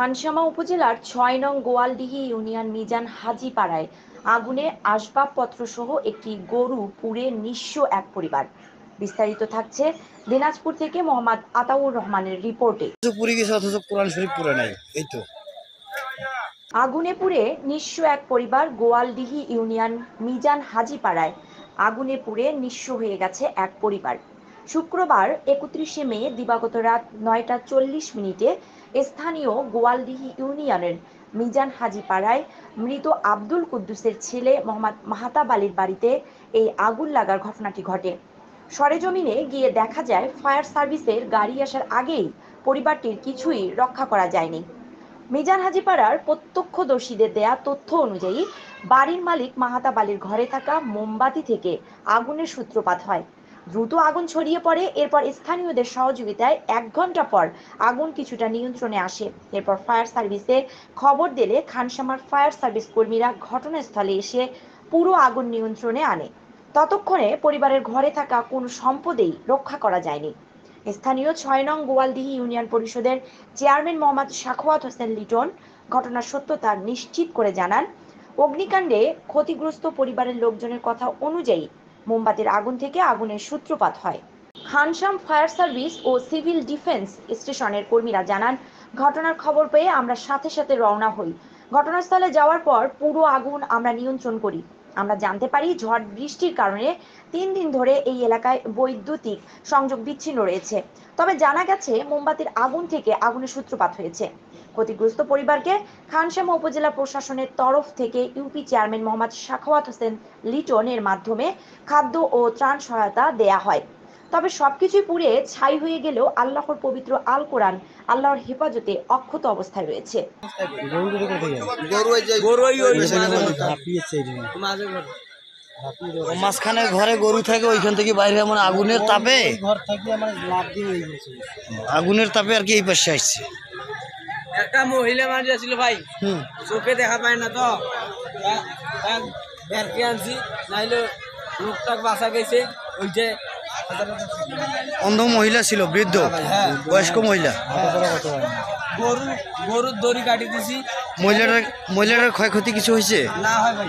খানসামা উপজেলার ৬ নং গোয়ালদিহি ইউনিয়ন মিজান হাজীপাড়ায় আগুনে আসবাবপত্র সহ একটি গরু পুড়ে নিঃস্ব এক পরিবার। বিস্তারিত থাকছে দিনাজপুর থেকে মোহাম্মদ আতাউর রহমানের রিপোর্টে। পুড়ে গেছে অথচ কোরআন শরীফ পুড়ে নাই। এই তো আগুনে পুড়ে নিঃস্ব এক পরিবার। গোয়ালদিহি ইউনিয়ন মিজান হাজীপাড়ায় আগুনে পুড়ে নিঃস্ব হয়ে গেছে এক পরিবার। শুক্রবার ৩১শে মে দিবাগত রাত ৯টা ৪০ মিনিটে স্থানীয় গোয়ালদিহি ইউনিয়নের মিজান হাজীপাড়ায় মৃত আব্দুল কুদ্দুসের ছেলে মোহাম্মদ মাহতাব আলীর বাড়িতে এই আগুন লাগার ঘটনাটি ঘটে। সরেজমিনে গিয়ে দেখা যায় ফায়ার সার্ভিসের গাড়ি আসার আগেই পরিবারটির কিছুই রক্ষা করা যায়নি। মিজান হাজীপাড়ার প্রত্যক্ষদর্শীদের দেয়া তথ্য অনুযায়ী বাড়ির মালিক মাহতাব আলীর ঘরে থাকা মোমবাতি থেকে আগুনের সূত্রপাত হয়। দ্রুত আগুন ছড়িয়ে পড়ে। এরপর স্থানীয়দের সহযোগিতায় ১ ঘন্টা পর আগুন কিছুটা নিয়ন্ত্রণে আসে। এরপর ফায়ার সার্ভিসে খবর দিলে খানসামার ফায়ার সার্ভিস কর্মীরা ঘটনাস্থলে এসে পুরো আগুন নিয়ন্ত্রণে আনে। ততক্ষণে পরিবারের ঘরে থাকা কোনো সম্পদেই রক্ষা করা যায়নি। স্থানীয় ৬ নং গোয়ালদিহি ইউনিয়ন পরিষদের চেয়ারম্যান মোহাম্মদ সাখাওয়াত হোসেন লিটন ঘটনার সত্যতা নিশ্চিত করে জানান, অগ্নিকাণ্ডে ক্ষতিগ্রস্ত পরিবারের লোকজনের কথা অনুযায়ী মোমবাতির আগুন থেকে আগুনের সূত্রপাত হয়। খানসাম ফায়ার সার্ভিস ও সিভিল ডিফেন্স স্টেশনের কর্মীরা জানান, ঘটনার খবর পেয়ে আমরা সাথে সাথে রওনা হই। ঘটনাস্থলে যাওয়ার পর পুরো আগুন আমরা নিয়ন্ত্রণ করি। আমরা জানতে পারি ঝড় বৃষ্টির কারণে ৩ দিন ধরে এই এলাকায় বৈদ্যুতিক সংযোগ বিচ্ছিন্ন রয়েছে। তবে জানা গেছে মোমবাতির আগুন থেকে আগুনের সূত্রপাত হয়েছে। ক্ষতিগ্রস্ত পরিবারকে খানসামা উপজেলা প্রশাসনের তরফ থেকে ইউপি চেয়ারম্যান মোহাম্মদ সাখাওয়াত হোসেন লিটনের মাধ্যমে খাদ্য ও ত্রাণ সহায়তা দেয়া হয়। তবে সবকিছুই পুড়ে ছাই হয়ে গেলেও আল্লাহর পবিত্র আল কোরআন আল্লাহর হেফাজতে অক্ষত অবস্থায় রয়েছে। মাঝখানে ঘরে গরু থাকে, ওইখান থেকে বাইরে মানে আগুনের তাপে আর কি এই পাশে আসছে। একটা মহিলা মারি আছিল ভাই, চোখে দেখা পায় না তো বেরকে আনছি, নাইলে লোকটাকে বাঁচা গেছে। ওই যে অন্ধ মহিলা ছিল, বৃদ্ধ বয়স্ক মহিলা। গরুর দড়ি কাটি দিছি। মহিলাটার ক্ষয়ক্ষতি কিছু হয়েছে না হয় ভাই।